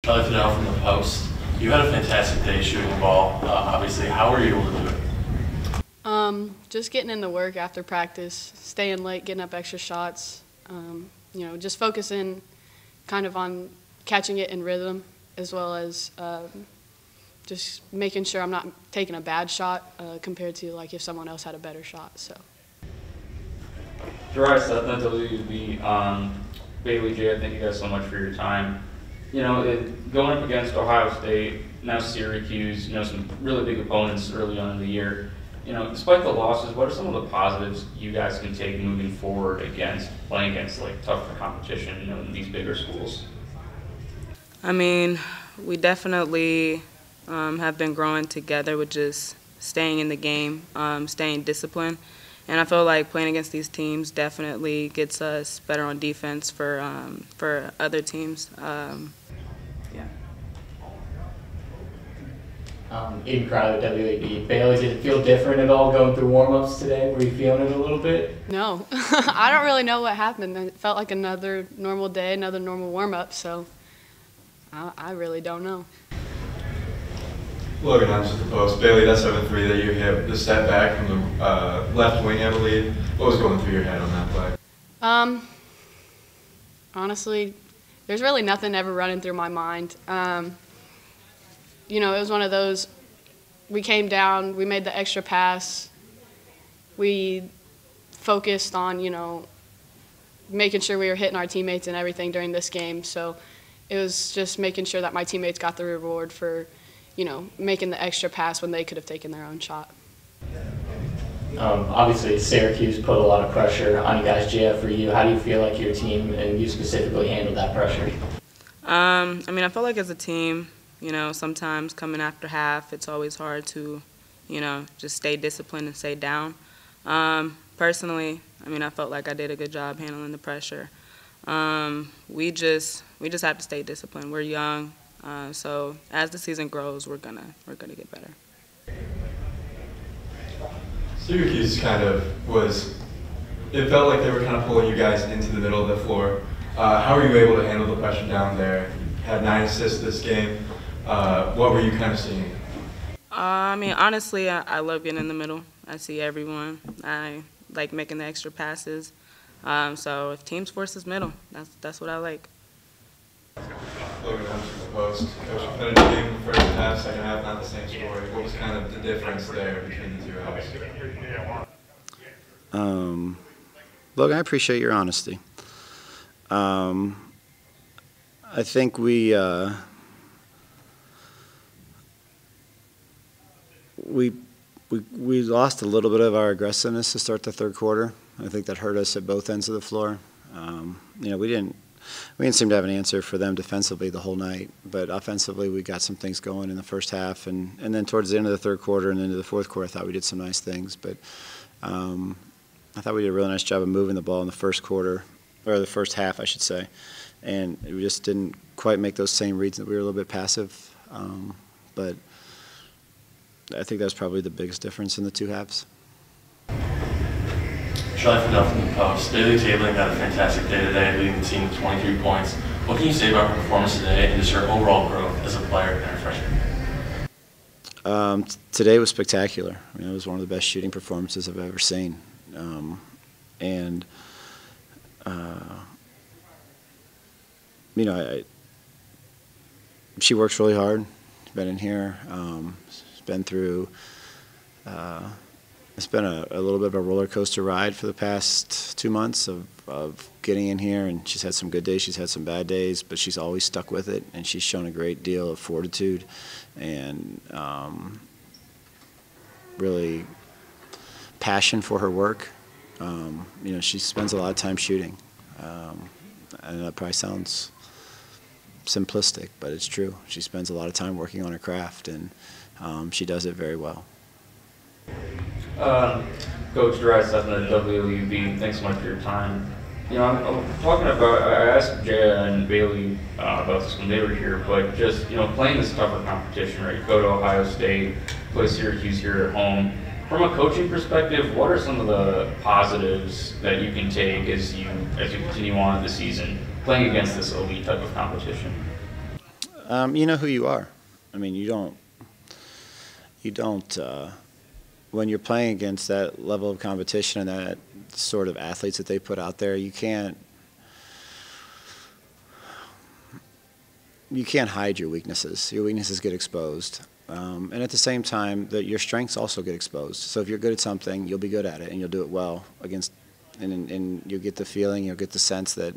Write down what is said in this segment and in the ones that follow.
Charlie Fidel from the Post. You had a fantastic day shooting the ball. Obviously, how were you able to do it? Just getting in the work after practice, staying late, getting up extra shots. Just focusing kind of on catching it in rhythm, as well as just making sure I'm not taking a bad shot compared to like if someone else had a better shot. So. Jaya McClure, Bailey, Jay, thank you guys so much for your time. Going up against Ohio State, now Syracuse, some really big opponents early on in the year. Despite the losses, what are some of the positives you guys can take moving forward playing against like tougher competition, in these bigger schools? I mean, we definitely have been growing together with just staying in the game, staying disciplined. And I feel like playing against these teams definitely gets us better on defense for other teams. Aiden Crowder, WAB. Bailey, did it feel different at all going through warm-ups today? Were you feeling it a little bit? No, I don't really know what happened. It felt like another normal day, another normal warm-up, so I really don't know. Logan, I'm just the Post. Bailey, that 7-3 that you hit, the step back from the left wing, I believe. What was going through your head on that play? Honestly, there's really nothing ever running through my mind. It was one of those, we came down, we made the extra pass, we focused on, making sure we were hitting our teammates and everything during this game. So it was just making sure that my teammates got the reward for, making the extra pass when they could have taken their own shot. Obviously, Syracuse put a lot of pressure on you guys. Jaya, for you, how do you feel like your team and you specifically handled that pressure? I feel like as a team, sometimes coming after half, it's always hard to, just stay disciplined and stay down. Personally, I felt like I did a good job handling the pressure. We just have to stay disciplined. We're young, so as the season grows, we're gonna get better. Syracuse it felt like they were kind of pulling you guys into the middle of the floor. How were you able to handle the pressure down there? Had 9 assists this game. What were you kind of seeing? Honestly, I love getting in the middle. I see everyone. I like making the extra passes. So if teams force us middle, that's what I like. Logan Hunt from the Post. Coach, you finished the game first half, second half, not the same score. What was kind of the difference there between the two halves? Logan, I appreciate your honesty. I think we lost a little bit of our aggressiveness to start the third quarter. I think that hurt us at both ends of the floor. We didn't seem to have an answer for them defensively the whole night, but offensively we got some things going in the first half, and then towards the end of the third quarter and into the fourth quarter, I thought we did some nice things. But I thought we did a really nice job of moving the ball in the first quarter, or the first half, I should say, and we just didn't quite make those same reads. That we were a little bit passive, but I think that's probably the biggest difference in the two halves. Charlie Fidel from the Post. Bailey Tabeling had a fantastic day today, leading the team with 23 points. What can you say about her performance today and just her overall growth as a player and her freshman? Today was spectacular. It was one of the best shooting performances I've ever seen. She works really hard. She's been in here. She's been through. It's been a little bit of a roller coaster ride for the past 2 months of getting in here, and she's had some good days, she's had some bad days, but she's always stuck with it, and she's shown a great deal of fortitude and really passion for her work. She spends a lot of time shooting, and that probably sounds simplistic, but it's true. She spends a lot of time working on her craft, and she does it very well. Coach Jaya McClure, WAB, thanks so much for your time. I'm talking about, I asked Jaya and Bailey about this when they were here, but just, playing this tougher competition, right? You go to Ohio State, play Syracuse here at home. From a coaching perspective, what are some of the positives that you can take as you continue on the season, playing against this elite type of competition? You know who you are. I mean, you don't, when you're playing against that level of competition and that sort of athletes that they put out there, you can't hide your weaknesses. Your weaknesses get exposed. And at the same time, your strengths also get exposed. So if you're good at something, you'll be good at it, and you'll do it well and you'll get the feeling, you'll get the sense that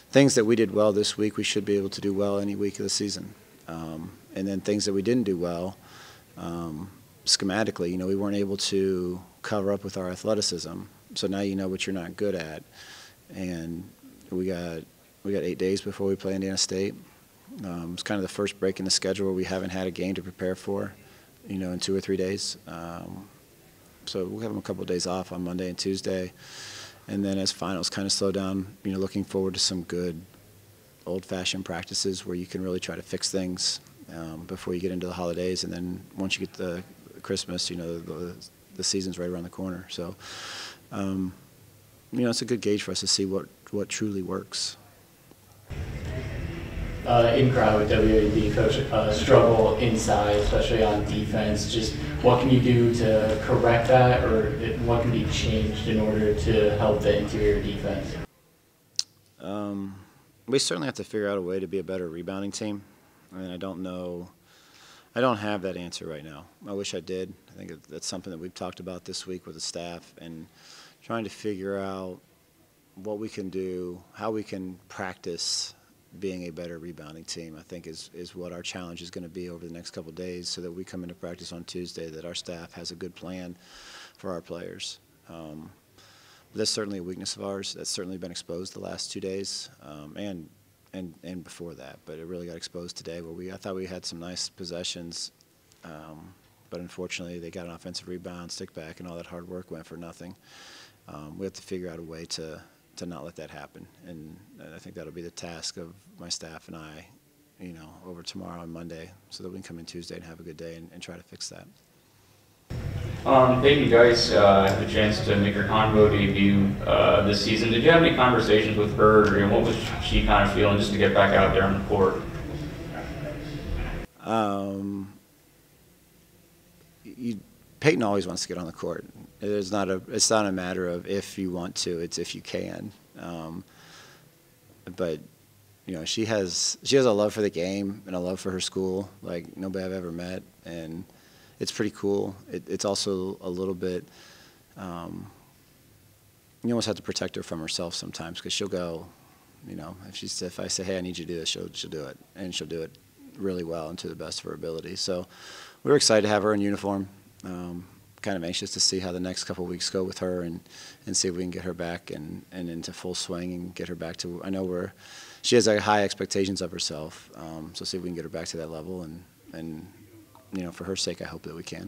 things that we did well this week, we should be able to do well any week of the season. And then things that we didn't do well, schematically, we weren't able to cover up with our athleticism. So now you know what you're not good at. And we got 8 days before we play Indiana State. It's kind of the first break in the schedule where we haven't had a game to prepare for, in 2 or 3 days. So we'll have them a couple of days off on Monday and Tuesday. And then as finals kind of slow down, looking forward to some good old-fashioned practices where you can really try to fix things before you get into the holidays. And then once you get to Christmas, the season's right around the corner. So, it's a good gauge for us to see what truly works. In crowd with WAB, Coach, struggle inside, especially on defense. Just what can you do to correct that, or what can be changed in order to help the interior defense? We certainly have to figure out a way to be a better rebounding team. I mean, I don't know. I don't have that answer right now. I wish I did. I think that's something that we've talked about this week with the staff and trying to figure out what we can do, how we can practice being a better rebounding team, I think is what our challenge is going to be over the next couple of days, so that we come into practice on Tuesday, that our staff has a good plan for our players. That's certainly a weakness of ours. That's certainly been exposed the last 2 days, and before that. But it really got exposed today, where I thought we had some nice possessions, but unfortunately they got an offensive rebound, stick back, and all that hard work went for nothing. We have to figure out a way to not let that happen, and I think that'll be the task of my staff and I, over tomorrow and Monday, so that we can come in Tuesday and have a good day and try to fix that. Peyton Geis had the chance to make her Convo debut this season. Did you have any conversations with her, and what was she kind of feeling just to get back out there on the court? Peyton always wants to get on the court. It's not a matter of if you want to; it's if you can. But she has a love for the game and a love for her school like nobody I've ever met, and it's pretty cool. It's also a little bit, you almost have to protect her from herself sometimes, because she'll go, if I say, hey, I need you to do this, she'll do it, and she'll do it really well and to the best of her ability. So we're excited to have her in uniform. Kind of anxious to see how the next couple of weeks go with her, and see if we can get her back and into full swing and get her back to, I know she has high expectations of herself, so see if we can get her back to that level, and for her sake, I hope that we can.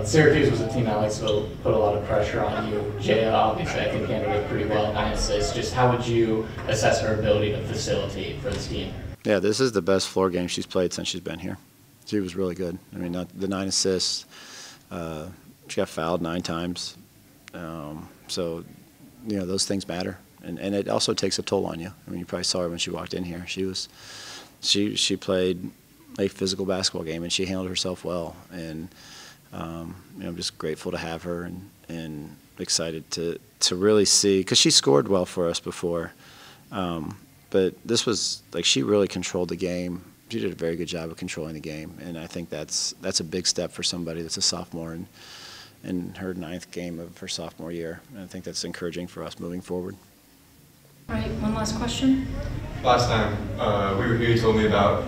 Syracuse was a team that likes to put a lot of pressure on you. Jaya, obviously, I think handled it pretty well, 9 assists. Just how would you assess her ability to facilitate for this team? Yeah, this is the best floor game she's played since she's been here. She was really good. I mean, the 9 assists, she got fouled 9 times. So, those things matter. And it also takes a toll on you. I mean, you probably saw her when she walked in here. She played a physical basketball game, and she handled herself well. And, I'm just grateful to have her and excited to really see, because she scored well for us before. But this was, she really controlled the game. She did a very good job of controlling the game, and I think that's a big step for somebody that's a sophomore in her 9th game of her sophomore year. And I think that's encouraging for us moving forward. All right, one last question. Last time you told me about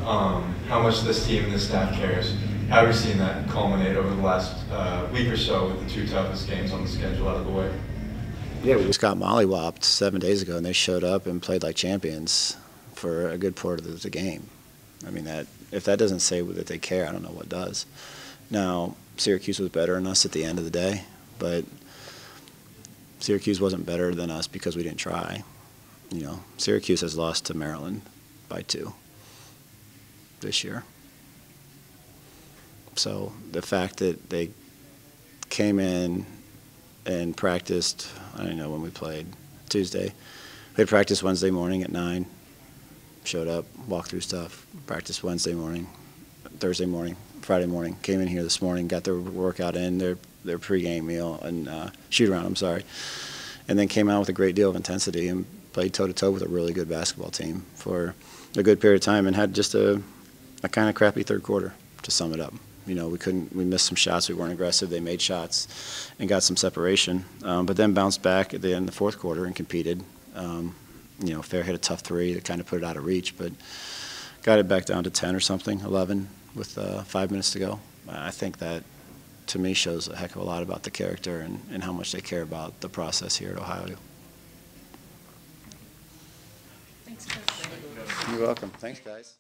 how much this team and this staff cares. How have you seen that culminate over the last week or so with the 2 toughest games on the schedule out of the way? Yeah, we just got mollywopped 7 days ago, and they showed up and played like champions for a good part of the game. I mean, if that doesn't say that they care, I don't know what does. Now, Syracuse was better than us at the end of the day, but Syracuse wasn't better than us because we didn't try. Syracuse has lost to Maryland by 2 this year. So the fact that they came in and practiced, I don't know when we played, Tuesday. We had practice Wednesday morning at 9. showed up, walked through stuff, practiced Wednesday morning, Thursday morning, Friday morning, came in here this morning, got their workout in, their pregame meal and shoot-around, I'm sorry, and then came out with a great deal of intensity and played toe-to-toe with a really good basketball team for a good period of time and had just a kind of crappy third quarter, to sum it up. You know, we missed some shots, we weren't aggressive, they made shots and got some separation, but then bounced back at the end of the fourth quarter and competed. You know, Fair hit a tough three that kind of put it out of reach, but got it back down to 10 or something, 11 with 5 minutes to go. I think that, to me, shows a heck of a lot about the character and how much they care about the process here at Ohio. Thanks, Coach. You're welcome. Thanks, guys.